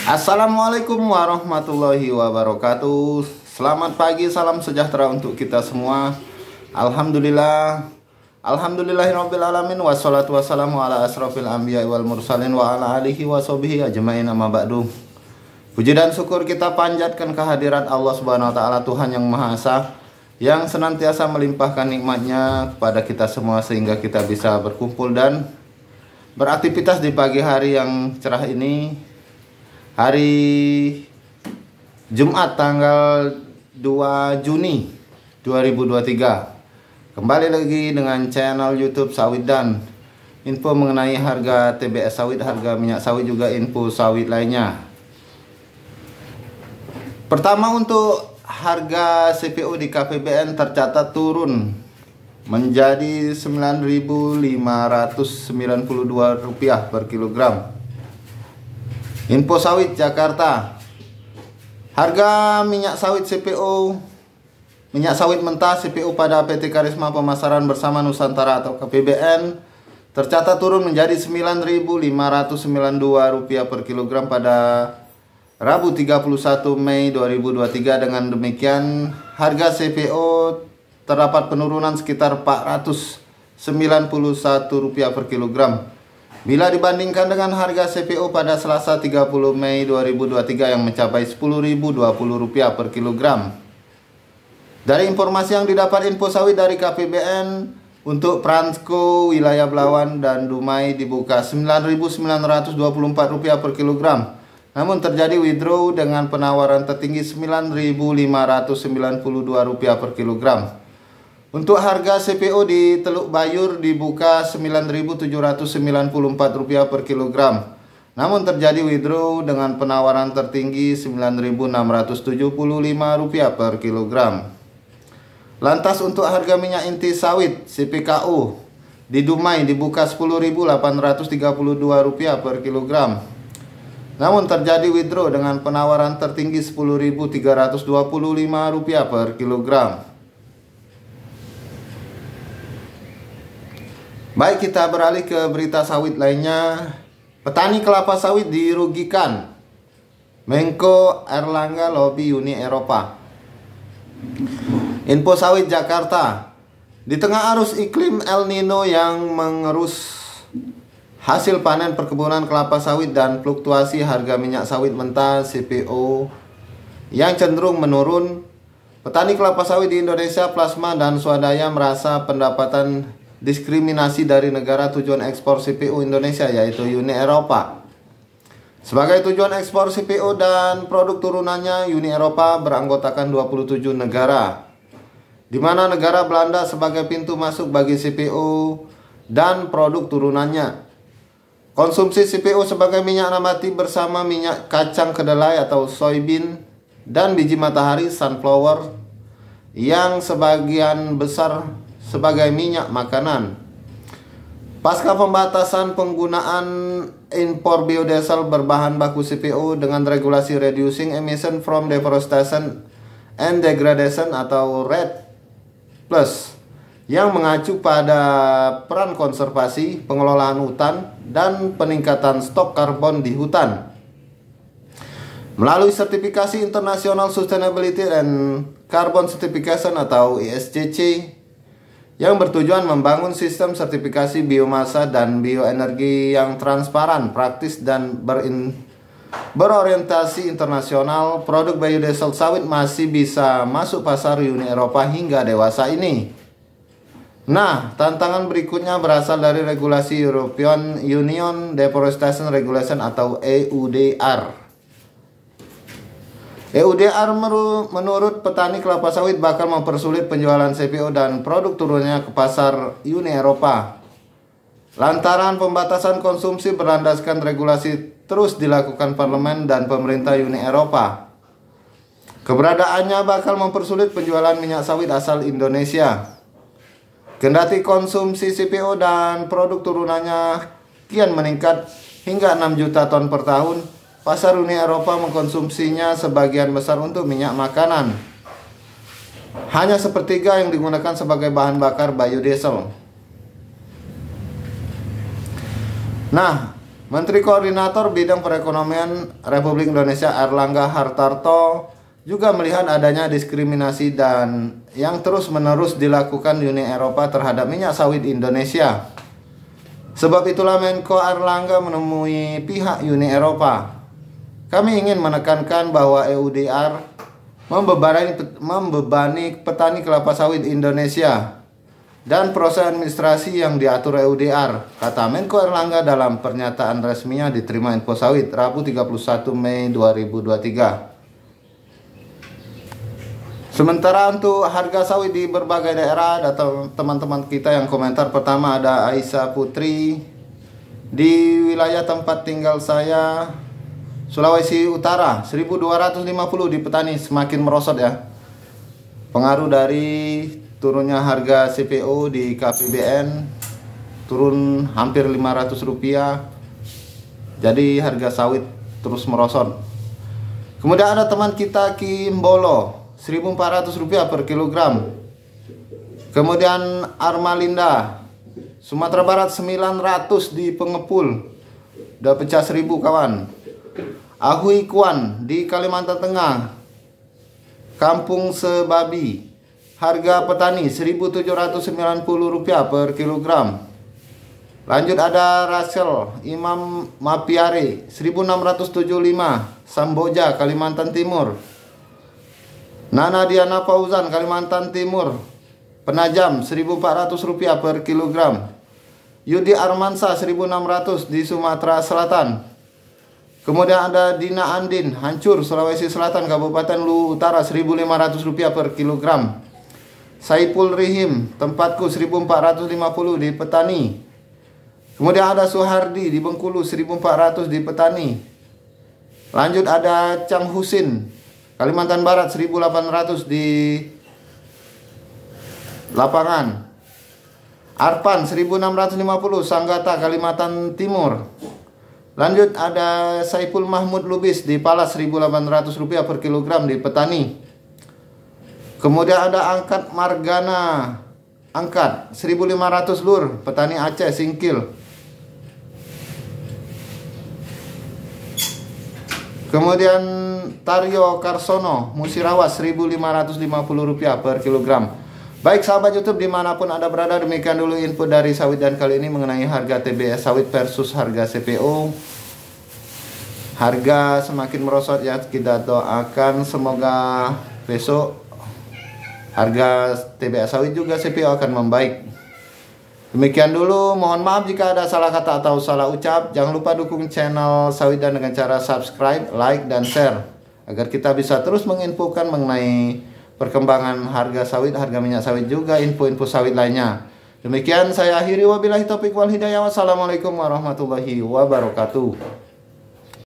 Assalamualaikum warahmatullahi wabarakatuh. Selamat pagi, salam sejahtera untuk kita semua. Alhamdulillahirabbil alamin, wassalatu wassalamu ala asrofil anbiya wal mursalin wa ala alihi washabihi ajmain, amma ba'du. Puji dan syukur kita panjatkan kehadirat Allah Subhanahu wa taala, Tuhan yang Maha Esa, yang senantiasa melimpahkan nikmatnya kepada kita semua sehingga kita bisa berkumpul dan beraktivitas di pagi hari yang cerah ini, hari Jumat tanggal 2 Juni 2023. Kembali lagi dengan channel YouTube Sawit dan info mengenai harga TBS sawit, harga minyak sawit, juga info sawit lainnya. Pertama, untuk harga CPO di KPBN tercatat turun menjadi Rp9.592 per kilogram. Info sawit Jakarta. Harga minyak sawit CPO, minyak sawit mentah CPO pada PT Karisma Pemasaran Bersama Nusantara atau KPBN tercatat turun menjadi Rp9.592 per kilogram pada Rabu 31 Mei 2023. Dengan demikian, harga CPO terdapat penurunan sekitar Rp491 per kilogram bila dibandingkan dengan harga CPO pada Selasa 30 Mei 2023 yang mencapai Rp10.020 per kilogram. Dari informasi yang didapat info sawit dari KPBN, untuk Pransko wilayah Belawan dan Dumai dibuka Rp9.924 per kilogram. Namun terjadi withdraw dengan penawaran tertinggi Rp9.592 per kilogram. Untuk harga CPO di Teluk Bayur dibuka Rp9.794 per kilogram. Namun terjadi withdraw dengan penawaran tertinggi Rp9.675 per kilogram. Lantas untuk harga minyak inti sawit CPKU di Dumai dibuka Rp10.832 per kilogram. Namun terjadi withdraw dengan penawaran tertinggi Rp10.325 per kilogram. Baik, kita beralih ke berita sawit lainnya. Petani kelapa sawit dirugikan, Menko Airlangga lobi Uni Eropa. Info sawit Jakarta. Di tengah arus iklim El Nino yang mengerus hasil panen perkebunan kelapa sawit dan fluktuasi harga minyak sawit mentah CPO yang cenderung menurun, petani kelapa sawit di Indonesia, plasma dan swadaya merasa pendapatan diskriminasi dari negara tujuan ekspor CPO Indonesia, yaitu Uni Eropa. Sebagai tujuan ekspor CPO dan produk turunannya, Uni Eropa beranggotakan 27 negara, di mana negara Belanda sebagai pintu masuk bagi CPO dan produk turunannya. Konsumsi CPO sebagai minyak nabati bersama minyak kacang kedelai atau soybean dan biji matahari sunflower yang sebagian besar sebagai minyak makanan. Pasca pembatasan penggunaan impor biodiesel berbahan baku CPO dengan regulasi Reducing Emission from Deforestation and Degradation atau REDD Plus yang mengacu pada peran konservasi, pengelolaan hutan, dan peningkatan stok karbon di hutan. Melalui sertifikasi International Sustainability and Carbon Certification atau ISCC yang bertujuan membangun sistem sertifikasi biomasa dan bioenergi yang transparan, praktis, dan berorientasi internasional, produk biodiesel sawit masih bisa masuk pasar Uni Eropa hingga dewasa ini. Nah, tantangan berikutnya berasal dari regulasi European Union Deforestation Regulation atau EUDR. EUDR menurut petani kelapa sawit bakal mempersulit penjualan CPO dan produk turunnya ke pasar Uni Eropa. Lantaran pembatasan konsumsi berlandaskan regulasi terus dilakukan parlemen dan pemerintah Uni Eropa. Keberadaannya bakal mempersulit penjualan minyak sawit asal Indonesia. Kendati konsumsi CPO dan produk turunannya kian meningkat hingga 6 juta ton per tahun, pasar Uni Eropa mengkonsumsinya sebagian besar untuk minyak makanan. Hanya sepertiga yang digunakan sebagai bahan bakar biodiesel. Nah, Menteri Koordinator Bidang Perekonomian Republik Indonesia Airlangga Hartarto juga melihat adanya diskriminasi dan yang terus-menerus dilakukan Uni Eropa terhadap minyak sawit Indonesia. Sebab itulah Menko Airlangga menemui pihak Uni Eropa. Kami ingin menekankan bahwa EUDR membebani petani kelapa sawit Indonesia dan proses administrasi yang diatur EUDR, kata Menko Airlangga dalam pernyataan resminya diterima Info Sawit Rabu 31 Mei 2023. Sementara untuk harga sawit di berbagai daerah, ada teman-teman kita yang komentar. Pertama ada Aisyah Putri, di wilayah tempat tinggal saya Sulawesi Utara 1250 di petani, semakin merosot ya. Pengaruh dari turunnya harga CPO di KPBN, turun hampir Rp500, jadi harga sawit terus merosot. Kemudian ada teman kita Kimbolo Rp1.400 per kilogram. Kemudian Armalinda Sumatera Barat 900 di Pengepul, udah pecah 1000 kawan. Ahui Kuan di Kalimantan Tengah Kampung Sebabi, harga petani Rp1.790 per kilogram. Lanjut ada Rachel Imam Mapiare 1675 Samboja Kalimantan Timur. Nana Diana Fauzan Kalimantan Timur Penajam Rp1.400 per kilogram. Yudi Armansa 1.600 di Sumatera Selatan. Kemudian ada Dina Andin Hancur Sulawesi Selatan Kabupaten Luwu Utara Rp1.500 per kilogram. Saipul Rihim tempatku Rp1.450 di petani. Kemudian ada Suhardi di Bengkulu 1.400 di petani. Lanjut ada Chang Husin Kalimantan Barat 1.800 di lapangan. Arpan 1.650 Sanggata Kalimantan Timur. Lanjut ada Saiful Mahmud Lubis di Palas Rp1.800 per kilogram di petani. Kemudian ada Angkat Margana Angkat 1.500 lur petani Aceh Singkil. Kemudian Taryo Karsono Musirawas Rp1.550 per kilogram. Baik sahabat YouTube dimanapun Anda berada, demikian dulu info dari sawit dan kali ini mengenai harga TBS sawit versus harga CPO. Harga semakin merosot ya, kita doakan semoga besok harga TBS sawit juga CPO akan membaik. Demikian dulu, mohon maaf jika ada salah kata atau salah ucap. Jangan lupa dukung channel Sawit Dan dengan cara subscribe, like, dan share agar kita bisa terus menginfokan mengenai perkembangan harga sawit, harga minyak sawit, juga info-info sawit lainnya. Demikian saya akhiri, wabillahi taufiq wal hidayah. Wassalamualaikum warahmatullahi wabarakatuh.